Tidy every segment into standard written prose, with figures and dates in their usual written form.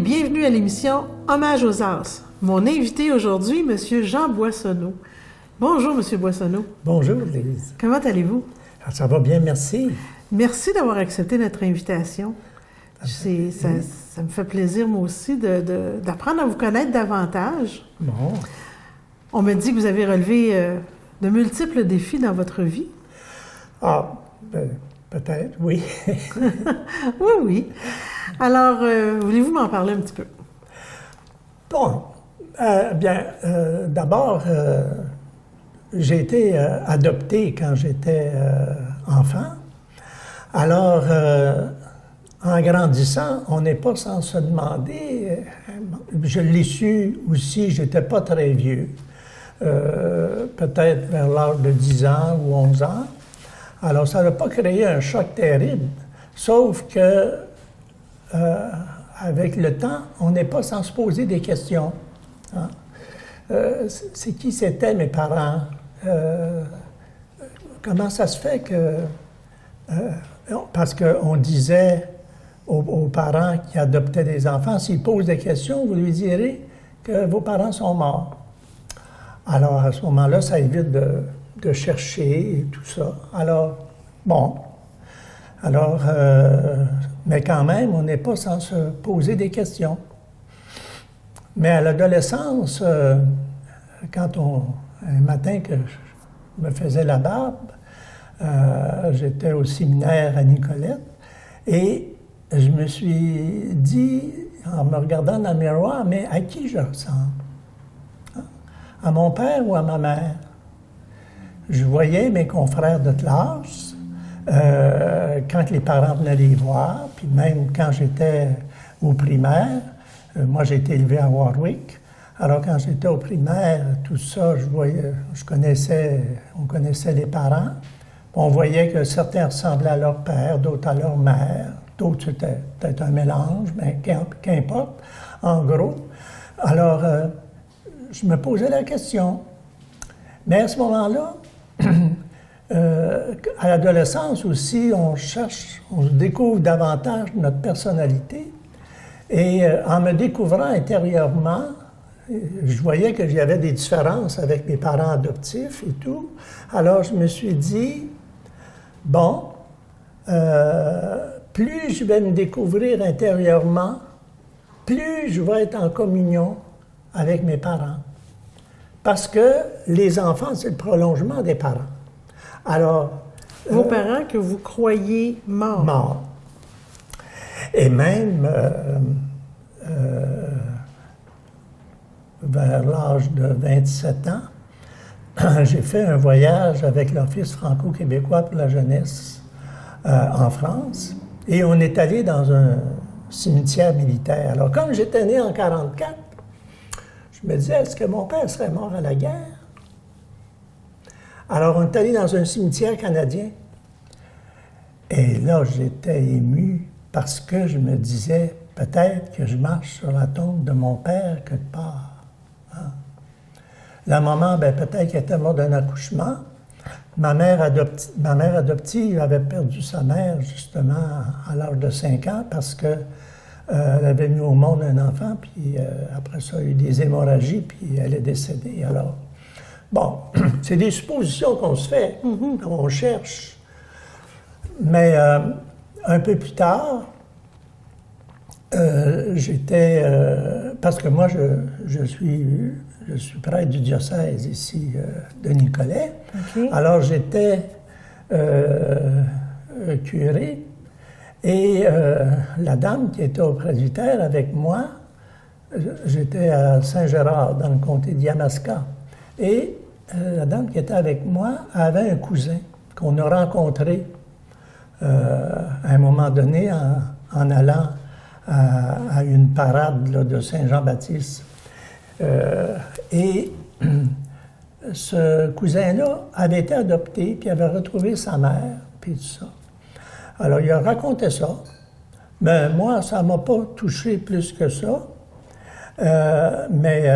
bienvenue à l'émission Hommage aux As. Mon invité aujourd'hui, M. Jean Boissonneau. Bonjour, M. Boissonneau. Bonjour, Lise. Comment allez-vous? Ça va bien, merci. Merci d'avoir accepté notre invitation. Ça me fait plaisir, moi aussi, d'apprendre à vous connaître davantage. Bon. On me dit que vous avez relevé de multiples défis dans votre vie. Ah, peut-être, oui. Oui. Alors, voulez-vous m'en parler un petit peu? Bon, d'abord, j'ai été adopté quand j'étais enfant. Alors, en grandissant, on n'est pas sans se demander, je l'ai su aussi, j'étais pas très vieux, peut-être vers l'âge de 10 ans ou 11 ans. Alors, ça n'a pas créé un choc terrible, sauf que avec le temps, on n'est pas sans se poser des questions. Hein? C'est qui c'étaient mes parents? Comment ça se fait que... parce qu'on disait aux parents qui adoptaient des enfants, s'ils posent des questions, vous lui direz que vos parents sont morts. Alors, à ce moment-là, ça évite de chercher et tout ça. Alors, bon. Alors, mais quand même, on n'est pas sans se poser des questions. Mais à l'adolescence, un matin que je me faisais la barbe, j'étais au séminaire à Nicolette, et je me suis dit, en me regardant dans le miroir, mais à qui je ressemble? Hein? À mon père ou à ma mère? Je voyais mes confrères de classe, quand les parents venaient les voir, puis même quand j'étais au primaire, moi j'ai été élevé à Warwick, alors quand j'étais au primaire, tout ça, on connaissait les parents, on voyait que certains ressemblaient à leur père, d'autres à leur mère, d'autres c'était peut-être un mélange, mais qu'importe, en gros. Alors, je me posais la question. Mais à ce moment-là, à l'adolescence aussi, on se découvre davantage notre personnalité. Et en me découvrant intérieurement, je voyais que j'avais des différences avec mes parents adoptifs et tout. Alors, je me suis dit, bon, plus je vais me découvrir intérieurement, plus je vais être en communion avec mes parents. Parce que les enfants, c'est le prolongement des parents. Alors... Vos parents que vous croyez morts. Morts. Et même, vers l'âge de 27 ans, j'ai fait un voyage avec l'Office franco-québécois pour la jeunesse en France. Et on est allé dans un cimetière militaire. Alors, comme j'étais né en 1944, je me disais, est-ce que mon père serait mort à la guerre? Alors, on est allé dans un cimetière canadien. Et là, j'étais ému parce que je me disais, peut-être que je marche sur la tombe de mon père quelque part. Hein? La maman, peut-être qu'elle était morte d'un accouchement. Ma mère adoptive avait perdu sa mère, justement, à l'âge de 5 ans parce que elle avait mis au monde un enfant, puis après ça, il y a eu des hémorragies, puis elle est décédée. Alors, bon, c'est des suppositions qu'on se fait, on cherche. Mais un peu plus tard, parce que moi, je suis prêtre du diocèse ici de Nicolet. Okay. Alors, j'étais curé. Et la dame qui était au presbytère avec moi, j'étais à Saint-Gérard, dans le comté de Yamaska. Et la dame qui était avec moi avait un cousin qu'on a rencontré à un moment donné en allant à une parade là, de Saint-Jean-Baptiste. Et ce cousin-là avait été adopté, puis avait retrouvé sa mère, puis tout ça. Alors, il a raconté ça. Mais moi, ça ne m'a pas touché plus que ça. Mais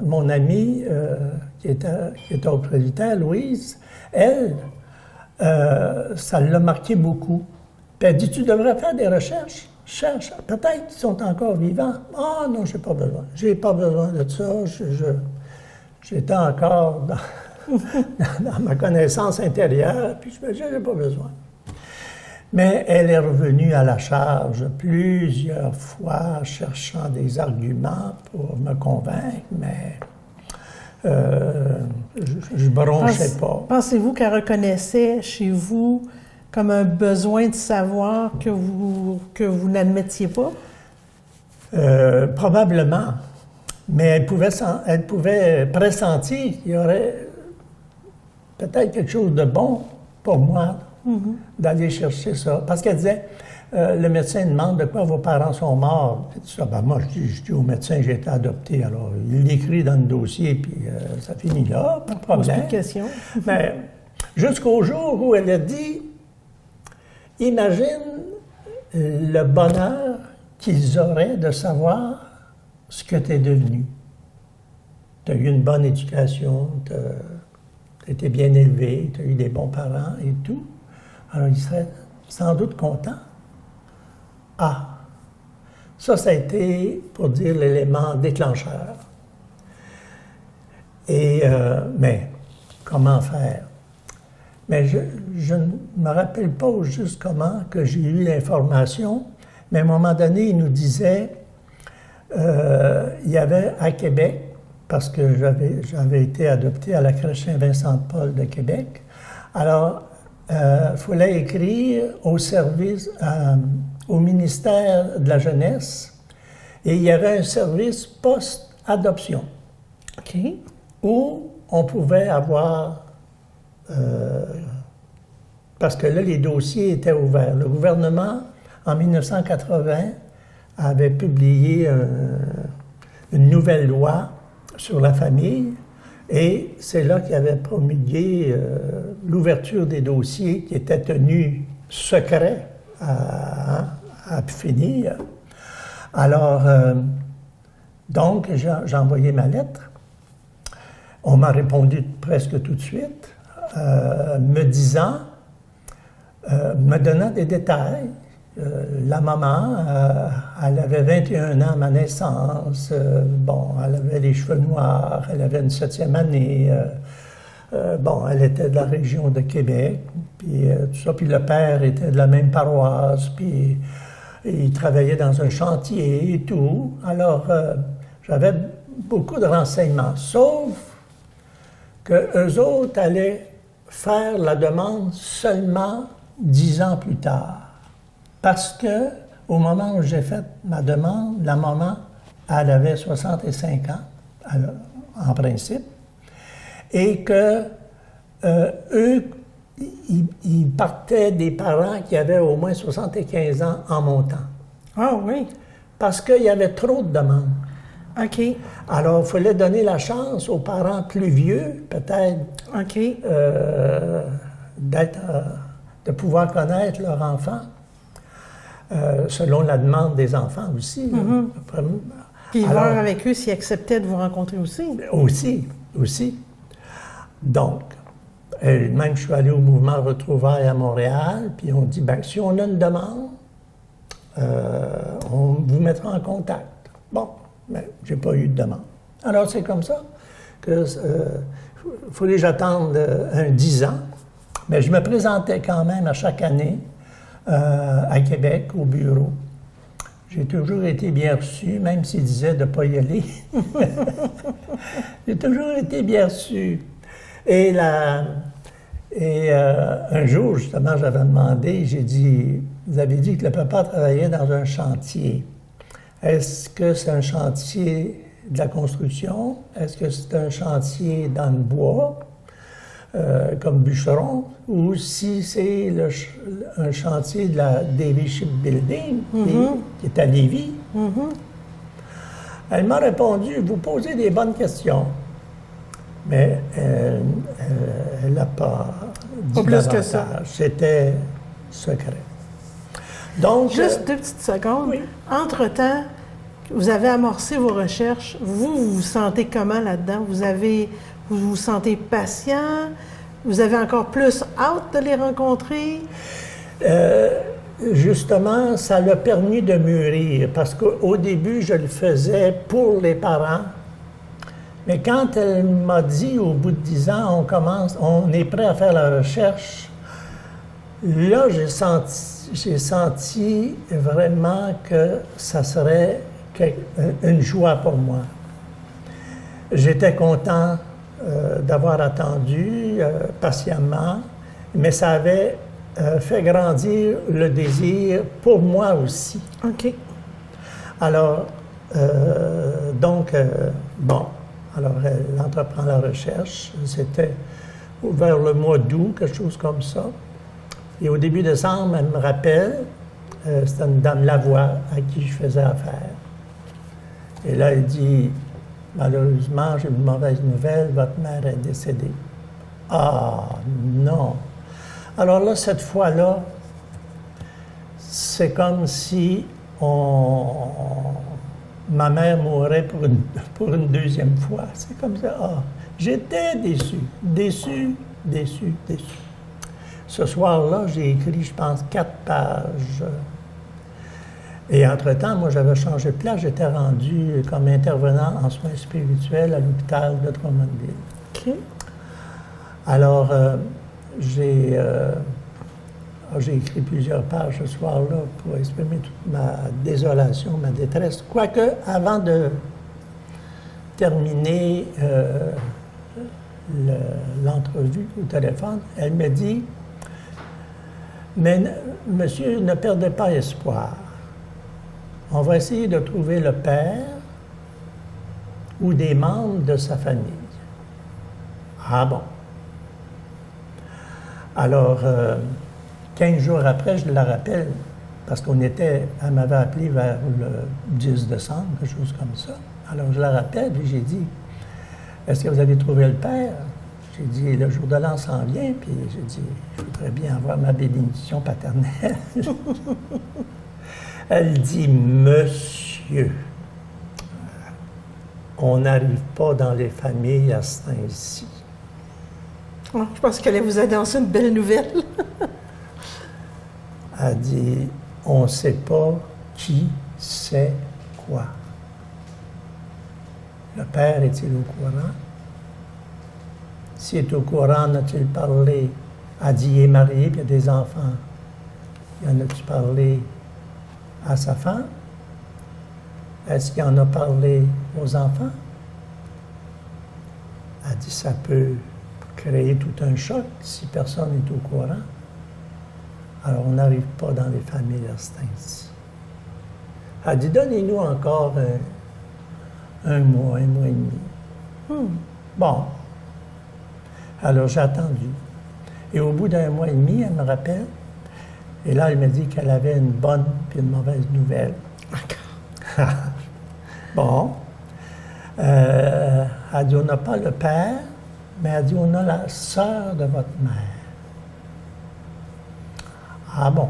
mon amie qui était au presbytère, Louise, elle, ça l'a marqué beaucoup. Puis elle dit, tu devrais faire des recherches. cherche, peut-être qu'ils sont encore vivants. Ah non, j'ai pas besoin. J'ai pas besoin de ça. J'étais encore dans ma connaissance intérieure, puis je me disais, j'ai pas besoin. Mais elle est revenue à la charge plusieurs fois, cherchant des arguments pour me convaincre, mais je bronchais pas. Pensez-vous qu'elle reconnaissait chez vous comme un besoin de savoir que vous n'admettiez pas? Probablement. Mais elle pouvait pressentir qu'il y aurait peut-être quelque chose de bon pour moi d'aller chercher ça. Parce qu'elle disait, le médecin demande de quoi vos parents sont morts. Puis tout ça. Ben, moi, je dis au médecin, j'ai été adopté. Alors, il l'écrit dans le dossier, puis ça finit là, pas de problème. Pose plus de questions. Mais jusqu'au jour où elle a dit, imagine le bonheur qu'ils auraient de savoir ce que tu es devenu. Tu as eu une bonne éducation, tu as été bien élevé, tu as eu des bons parents et tout. Alors, ils seraient sans doute contents. Ah, ça a été, pour dire, l'élément déclencheur. Et, mais, comment faire? Mais je ne me rappelle pas au juste comment que j'ai eu l'information, mais à un moment donné, il nous disait, il y avait à Québec, parce que j'avais été adopté à la crèche Saint-Vincent-de-Paul de Québec, alors, il fallait écrire au service, au ministère de la Jeunesse, et il y avait un service post-adoption. OK. Où on pouvait avoir... parce que là, les dossiers étaient ouverts. Le gouvernement, en 1980, avait publié une nouvelle loi sur la famille, et c'est là qu'il avait promulgué l'ouverture des dossiers qui étaient tenus secrets à finir. Alors, donc, j'ai envoyé ma lettre. On m'a répondu presque tout de suite, me disant, me donnant des détails. La maman, elle avait 21 ans à ma naissance. Bon, elle avait les cheveux noirs, elle avait une 7e année. Bon, elle était de la région de Québec, puis tout ça. Puis le père était de la même paroisse, puis il travaillait dans un chantier et tout. Alors, j'avais beaucoup de renseignements, sauf qu'eux autres allaient faire la demande seulement 10 ans plus tard. Parce que, au moment où j'ai fait ma demande, la maman, elle avait 65 ans, en principe, et que eux, ils partaient des parents qui avaient au moins 75 ans en montant. Ah oui? Parce qu'il y avait trop de demandes. OK. Alors, il fallait donner la chance aux parents plus vieux, peut-être, OK. de pouvoir connaître leur enfant. Selon la demande des enfants aussi. Puis voir avec eux s'ils acceptaient de vous rencontrer aussi. Aussi. Donc, même je suis allé au mouvement Retrouvailles à Montréal, puis on dit, bien, si on a une demande, on vous mettra en contact. Bon, mais j'ai pas eu de demande. Alors, c'est comme ça que il fallait que j'attende 10 ans, mais je me présentais quand même à chaque année à Québec, au bureau. J'ai toujours été bien reçu, même s'ils disaient de ne pas y aller. J'ai toujours été bien reçu. Et un jour, justement, j'avais demandé, j'ai dit, vous avez dit que le papa travaillait dans un chantier. Est-ce que c'est un chantier de la construction? Est-ce que c'est un chantier dans le bois? Comme bûcheron, ou si c'est un chantier de la Davy Shipbuilding, qui est à Lévis. Elle m'a répondu, vous posez des bonnes questions, mais elle n'a pas dit plus que ça. C'était secret. Donc, juste 2 petites secondes. Oui. Entre-temps, vous avez amorcé vos recherches. Vous vous sentez comment là-dedans? Vous vous sentez patient? Vous avez encore plus hâte de les rencontrer? justement, ça l'a permis de mûrir, parce qu'au début, je le faisais pour les parents. Mais quand elle m'a dit, au bout de 10 ans, on est prêt à faire la recherche, là, j'ai senti vraiment que ça serait une joie pour moi. J'étais content d'avoir attendu patiemment, mais ça avait fait grandir le désir pour moi aussi. OK. Alors, alors elle entreprend la recherche. C'était vers le mois d'août, quelque chose comme ça. Et au début décembre, elle me rappelle, c'était une dame Lavoie à qui je faisais affaire. Et là, elle dit, malheureusement, j'ai une mauvaise nouvelle, votre mère est décédée. Ah, non. Alors là, cette fois-là, c'est comme si ma mère mourrait pour une deuxième fois. C'est comme ça. Ah, j'étais déçu. Ce soir-là, j'ai écrit, je pense, 4 pages. Et entre-temps, moi, j'avais changé de place. J'étais rendu comme intervenant en soins spirituels à l'hôpital de Drummondville. OK. Alors, j'ai écrit plusieurs pages ce soir-là pour exprimer toute ma désolation, ma détresse. Quoique, avant de terminer l'entrevue au téléphone, elle me dit « Mais monsieur, ne perdez pas espoir. On va essayer de trouver le père ou des membres de sa famille. » Ah bon. Alors, 15 jours après, je la rappelle, parce elle m'avait appelé vers le 10 décembre, quelque chose comme ça. Alors, je la rappelle, puis j'ai dit, est-ce que vous avez trouvé le père? J'ai dit, le jour de l'an s'en vient, puis j'ai dit, je voudrais bien avoir ma bénédiction paternelle. Elle dit, monsieur, on n'arrive pas dans les familles à ce temps-ci. Oh, je pense qu'elle vous annoncer une belle nouvelle. Elle dit, on ne sait pas qui sait quoi. Le père est-il au courant? S'il est au courant, en a-t-il parlé? Elle dit, il est marié, puis il y a des enfants. Y en a-tu parlé à sa femme? Est-ce qu'il en a parlé aux enfants? Elle dit, ça peut créer tout un choc si personne n'est au courant. Alors, on n'arrive pas dans les familles à ce temps-ci. Elle dit, donnez-nous encore un mois et demi. Bon. Alors, j'ai attendu. Et au bout d'1 mois et demi, elle me rappelle. Et là, elle me dit qu'elle avait une bonne puis une mauvaise nouvelle. D'accord. Bon. Elle dit, on n'a pas le père, mais elle dit, on a la sœur de votre mère. Ah bon.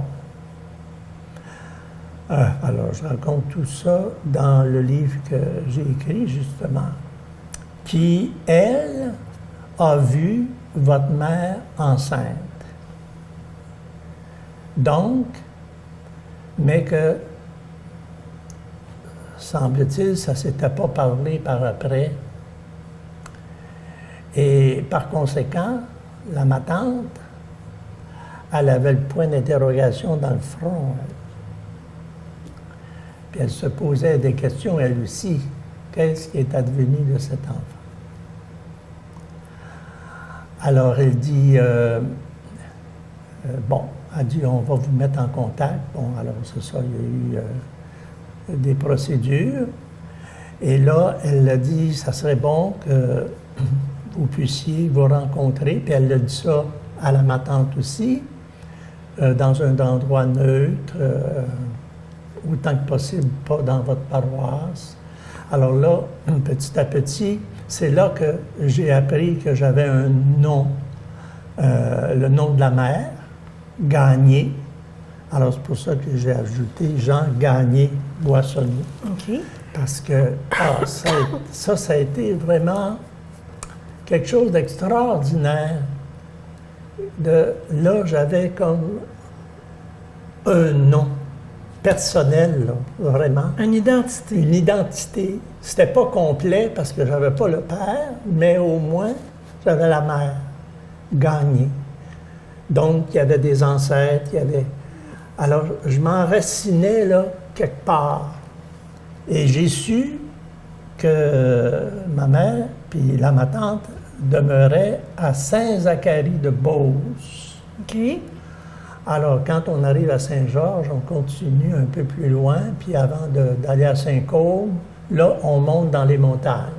Alors, je raconte tout ça dans le livre que j'ai écrit, justement, qui, elle, a vu votre mère enceinte. Donc, mais que, semble-t-il, ça ne s'était pas parlé par après. Et par conséquent, ma tante, elle avait le point d'interrogation dans le front. Puis elle se posait des questions, elle aussi. Qu'est-ce qui est advenu de cet enfant? Alors, elle dit, elle dit, on va vous mettre en contact. Bon, alors, c'est ça, il y a eu des procédures. Et là, elle a dit, ça serait bon que vous puissiez vous rencontrer. Puis elle a dit ça à ma tante aussi, dans un endroit neutre, autant que possible, pas dans votre paroisse. Alors là, petit à petit, c'est là que j'ai appris que j'avais un nom, le nom de la mère, Gagné. Alors c'est pour ça que j'ai ajouté Jean Gagné Boissonneau. OK. Parce que ça a été vraiment quelque chose d'extraordinaire. Là, j'avais comme un nom personnel, là, vraiment. Une identité. Une identité. C'était pas complet parce que j'avais pas le père, mais au moins, j'avais la mère gagnée. Donc, il y avait des ancêtres, il y avait... Alors, je m'enracinais, là, quelque part. Et j'ai su que ma mère, puis là, ma tante, demeurait à Saint-Zacharie de Beauce. OK. Alors, quand on arrive à Saint-Georges, on continue un peu plus loin, puis avant d'aller à Saint-Côme, là, on monte dans les montagnes.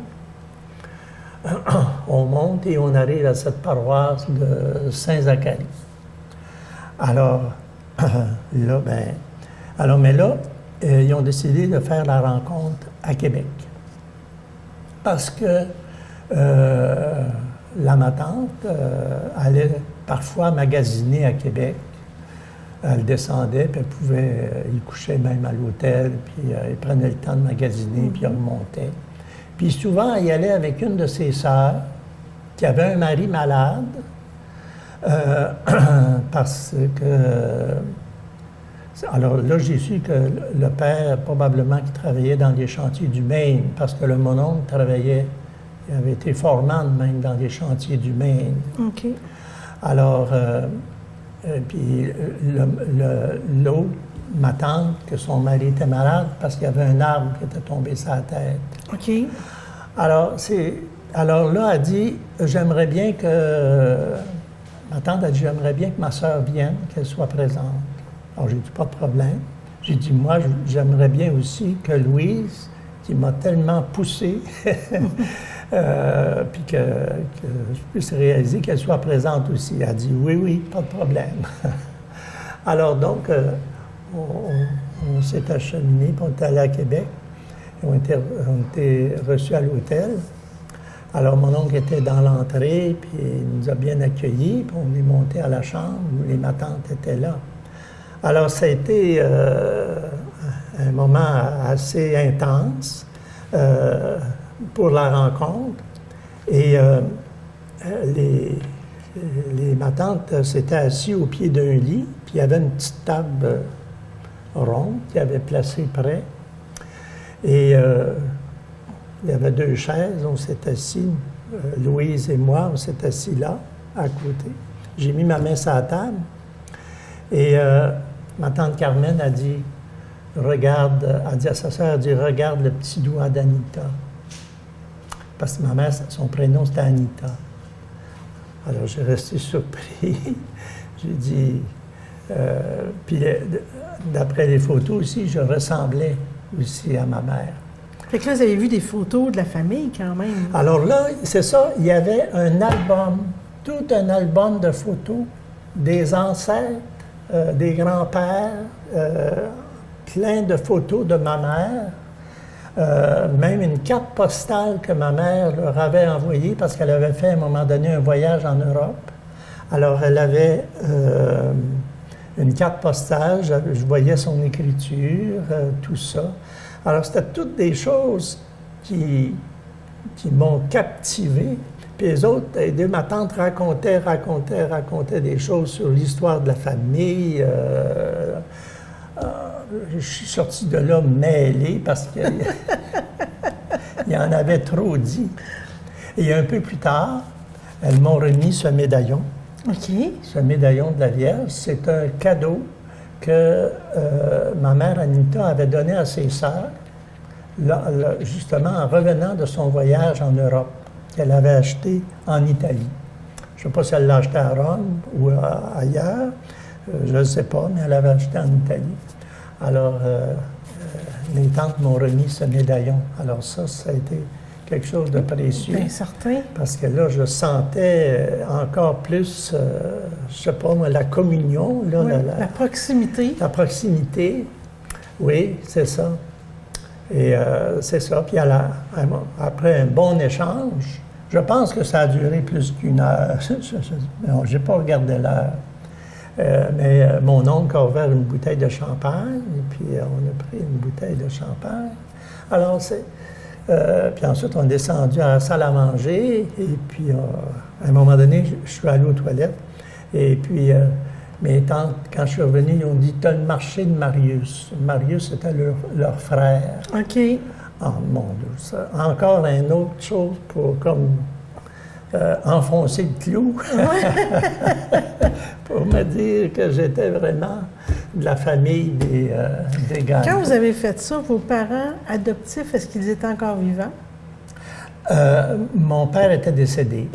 On monte et on arrive à cette paroisse de Saint-Zacharie. Alors, là, mais là, ils ont décidé de faire la rencontre à Québec. Parce que ma tante allait parfois magasiner à Québec. Elle descendait, puis elle pouvait y coucher même à l'hôtel, puis elle prenait le temps de magasiner, puis elle remontait. Puis souvent, elle y allait avec une de ses sœurs, qui avait un mari malade, parce que... Alors là, j'ai su que le père, probablement, qui travaillait dans les chantiers du Maine, parce que le mononcle travaillait, il avait été foreman même dans les chantiers du Maine. OK. Alors, puis l'autre, ma tante, que son mari était malade parce qu'il y avait un arbre qui était tombé sur la tête. OK. Alors là, elle dit, j'aimerais bien que... Ma tante a dit, j'aimerais bien que ma sœur vienne, qu'elle soit présente. Alors, j'ai dit, pas de problème. J'ai dit, moi, j'aimerais bien aussi que Louise, qui m'a tellement poussé, puis que je puisse réaliser qu'elle soit présente aussi. Elle a dit, oui, pas de problème. Alors, donc, on s'est acheminé, puis on est allé à Québec. Et on était reçus à l'hôtel. Alors, mon oncle était dans l'entrée, puis il nous a bien accueillis, puis on est monté à la chambre où ma tante était là. Alors, ça a été un moment assez intense pour la rencontre. Et ma tante s'était assise au pied d'un lit, puis il y avait une petite table ronde qu'il avait placée près. Et il y avait 2 chaises, on s'est assis, Louise et moi, on s'est assis là, à côté. J'ai mis ma main sur la table. Et ma tante Carmen a dit, regarde, a dit à sa sœur, elle dit, regarde le petit doigt d'Anita. Parce que ma mère, son prénom, c'était Anita. Alors, j'ai resté surpris. J'ai dit, puis d'après les photos aussi, je ressemblais aussi à ma mère. Fait que là, vous avez vu des photos de la famille quand même. Alors là, c'est ça, il y avait un album, tout un album de photos des ancêtres, des grands-pères, plein de photos de ma mère, même une carte postale que ma mère leur avait envoyée parce qu'elle avait fait à un moment donné un voyage en Europe. Alors elle avait une carte postale, je voyais son écriture, tout ça. Alors c'était toutes des choses qui m'ont captivé. Puis les autres, ma tante racontait des choses sur l'histoire de la famille. Je suis sorti de là mêlé parce qu'il y en avait trop dit. Et un peu plus tard, elles m'ont remis ce médaillon. OK. Ce médaillon de la Vierge, c'est un cadeau que ma mère Anita avait donné à ses sœurs, justement en revenant de son voyage en Europe, qu'elle avait acheté en Italie. Je ne sais pas si elle l'a acheté à Rome ou ailleurs, je ne sais pas, mais elle avait acheté en Italie. Alors, mes tantes m'ont remis ce médaillon. Alors ça a été quelque chose de précieux. Bien certain. Parce que là, je sentais encore plus, je ne sais pas moi, la communion. Là, oui, la proximité. La proximité, oui, c'est ça. Et c'est ça. Puis après un bon échange, je pense que ça a duré plus qu'1 heure. Je n'ai pas regardé l'heure. Mais mon oncle a ouvert une bouteille de champagne, et puis on a pris une bouteille de champagne. Alors, puis ensuite, on est descendu à la salle à manger, et puis à un moment donné, je suis allé aux toilettes, et puis Mes tantes, quand je suis revenu, ils ont dit, t'as le marché de Marius. Marius, c'était leur frère. OK. Oh mon Dieu, ça. Encore une autre chose pour comme enfoncer le clou. Pour me dire que j'étais vraiment de la famille des gars. Quand vous avez fait ça, vos parents adoptifs, est-ce qu'ils étaient encore vivants? Mon père était décédé,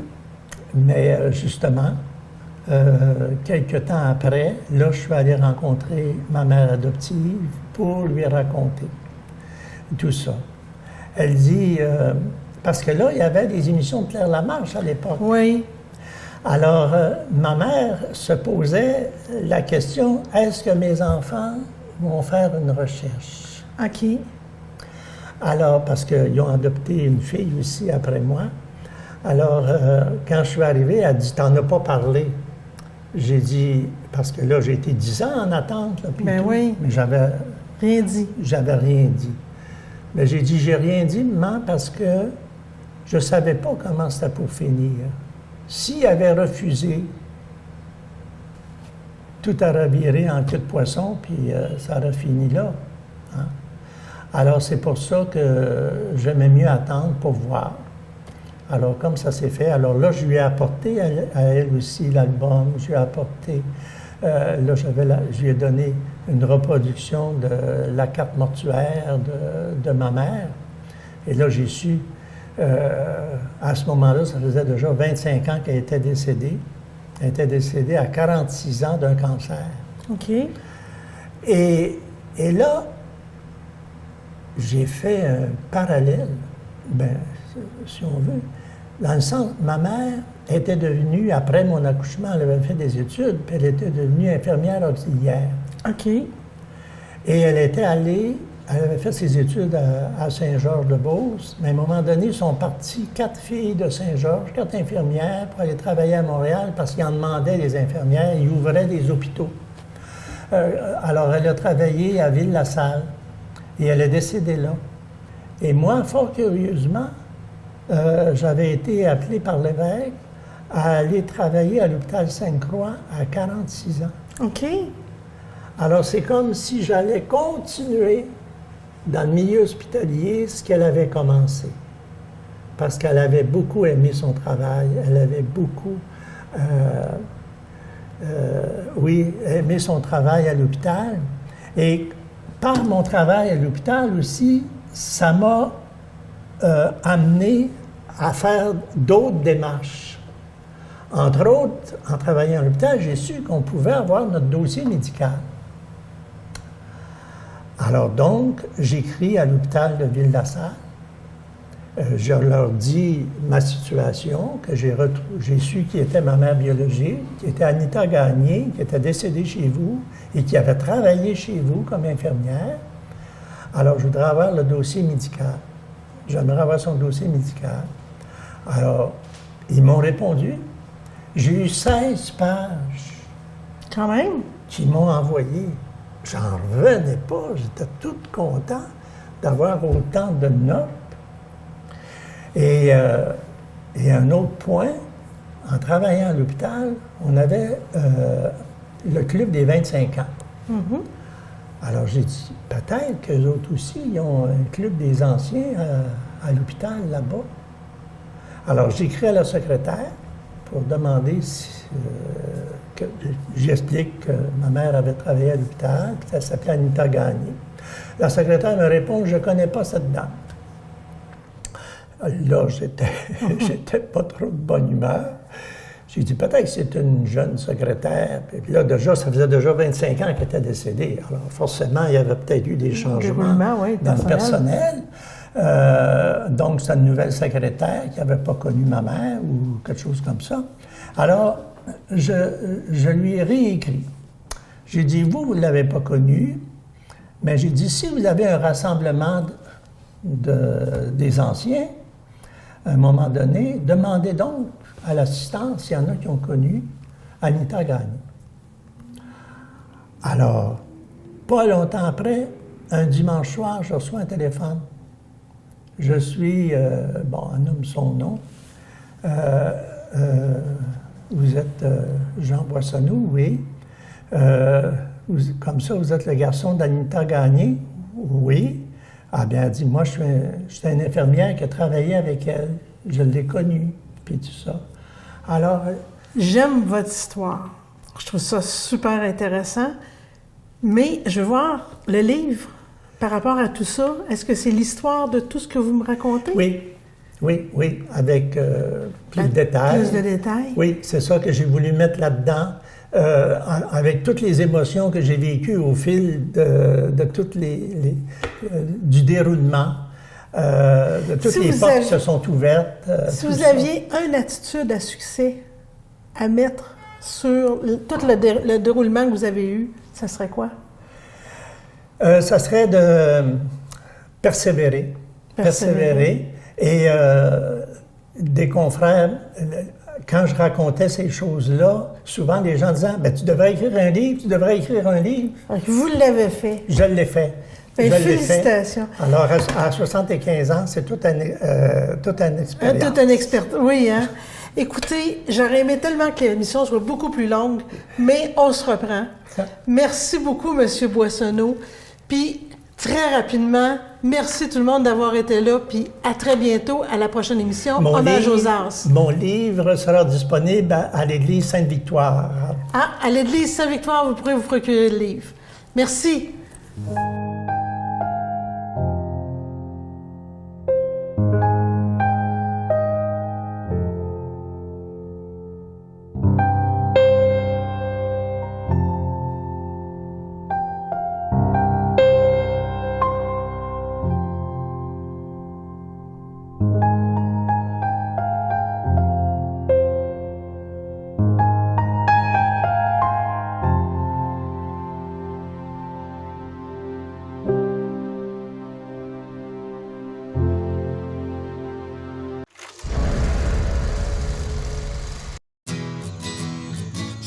mais justement, quelques temps après, là, je suis allé rencontrer ma mère adoptive pour lui raconter tout ça. Elle dit, parce que là, il y avait des émissions de Claire Lamarche à l'époque. Oui. Alors, ma mère se posait la question, est-ce que mes enfants vont faire une recherche? OK. Alors, parce qu'ils ont adopté une fille aussi après moi. Alors, quand je suis arrivé, elle dit, t'en as pas parlé. J'ai dit, parce que là, j'ai été 10 ans en attente, là, puis Ben tout, oui. mais j'avais Rien dit. rien dit. Mais j'ai dit, j'ai rien dit, maman, parce que je savais pas comment c'était pour finir. S'il avait refusé, tout aurait viré en queue de poisson, puis ça aurait fini là. Hein? Alors, c'est pour ça que j'aimais mieux attendre pour voir. Alors, comme ça s'est fait, alors là, je lui ai apporté à elle aussi l'album, je lui ai apporté, là, je lui ai donné une reproduction de la carte mortuaire de ma mère. Et là, j'ai su, à ce moment-là, ça faisait déjà 25 ans qu'elle était décédée. Elle était décédée à 46 ans d'un cancer. OK. Et là, j'ai fait un parallèle, ben, si on veut, dans le sens, ma mère était devenue, après mon accouchement, elle avait fait des études, puis elle était devenue infirmière auxiliaire. OK. Et elle était allée, elle avait fait ses études à Saint-Georges-de-Beauce, mais à un moment donné, sont parties 4 filles de Saint-Georges, 4 infirmières, pour aller travailler à Montréal, parce qu'ils en demandaient, les infirmières, ils ouvraient des hôpitaux. Alors, elle a travaillé à Ville-la-Salle, et elle est décédée là. Et moi, fort curieusement, j'avais été appelé par l'évêque à aller travailler à l'hôpital Sainte-Croix à 46 ans. OK. Alors, c'est comme si j'allais continuer dans le milieu hospitalier ce qu'elle avait commencé. Parce qu'elle avait beaucoup aimé son travail, elle avait beaucoup, aimé son travail à l'hôpital. Et par mon travail à l'hôpital aussi, ça m'a amené à faire d'autres démarches. Entre autres, en travaillant à l'hôpital, j'ai su qu'on pouvait avoir notre dossier médical. Alors donc, j'écris à l'hôpital de Ville-la-Salle. Je leur dis ma situation, que j'ai su qui était ma mère biologique, qui était Anita Gagné, qui était décédée chez vous et qui avait travaillé chez vous comme infirmière. Alors, je voudrais avoir le dossier médical. J'aimerais avoir son dossier médical. Alors, ils m'ont répondu. J'ai eu 16 pages. Quand même. Qu'ils m'ont envoyé. J'en revenais pas. J'étais tout content d'avoir autant de notes. Et un autre point, en travaillant à l'hôpital, on avait le club des 25 ans. Mm-hmm. Alors, j'ai dit, peut-être qu'eux autres aussi, ils ont un club des anciens à l'hôpital, là-bas. Alors, j'écris à la secrétaire pour demander que j'explique que ma mère avait travaillé à l'hôpital, puis elle s'appelait Anita Gagné. La secrétaire me répond, je ne connais pas cette dame. Là, j'étais pas trop de bonne humeur. J'ai dit, peut-être que c'est une jeune secrétaire. Puis là, déjà, ça faisait déjà 25 ans qu'elle était décédée. Alors, forcément, il y avait peut-être eu des changements dans le personnel. Donc, c'est une nouvelle secrétaire qui n'avait pas connu ma mère ou quelque chose comme ça. Alors, je lui ai réécrit. J'ai dit, vous ne l'avez pas connue, mais j'ai dit, si vous avez un rassemblement des anciens, à un moment donné, demandez donc à l'assistance s'il y en a qui ont connu Anita Gagné. Alors, pas longtemps après, un dimanche soir, je reçois un téléphone. Je suis, on nomme son nom. Vous êtes Jean Boissonneau, oui. Comme ça, vous êtes le garçon d'Anita Gagné? Oui. Ah bien, elle dit, moi, je suis une infirmière qui a travaillé avec elle. Je l'ai connue, puis tout ça. Alors... J'aime votre histoire. Je trouve ça super intéressant. Mais je veux voir le livre par rapport à tout ça. Est-ce que c'est l'histoire de tout ce que vous me racontez? Oui, avec plus de détails. Plus de détails? Oui, c'est ça que j'ai voulu mettre là-dedans, avec toutes les émotions que j'ai vécues au fil de toutes du déroulement, de toutes les portes qui se sont ouvertes. Si vous aviez une attitude à succès à mettre sur tout le déroulement que vous avez eu, ça serait quoi? Ça serait de persévérer. Et des confrères, quand je racontais ces choses-là, souvent les gens disaient « Ben, tu devrais écrire un livre, tu devrais écrire un livre. » Vous l'avez fait. Je l'ai fait. Bien, félicitations. Alors, à 75 ans, c'est toute une expérience. Toute une expérience, oui, hein? Écoutez, j'aurais aimé tellement que l'émission soit beaucoup plus longue, mais on se reprend. Merci beaucoup, M. Boissonneau. Puis, très rapidement, merci tout le monde d'avoir été là, puis à très bientôt à la prochaine émission, Hommage aux As. Mon livre sera disponible à l'Église Sainte-Victoire. Ah, à l'Église Sainte-Victoire, vous pourrez vous procurer le livre. Merci.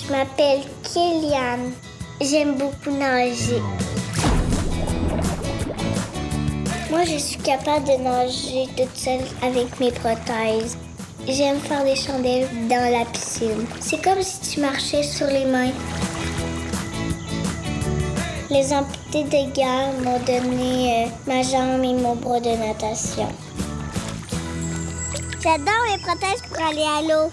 Je m'appelle Kéliane. J'aime beaucoup nager. Moi, je suis capable de nager toute seule avec mes prothèses. J'aime faire des chandelles dans la piscine. C'est comme si tu marchais sur les mains. Les amputés de guerre m'ont donné ma jambe et mon bras de natation. J'adore mes prothèses pour aller à l'eau.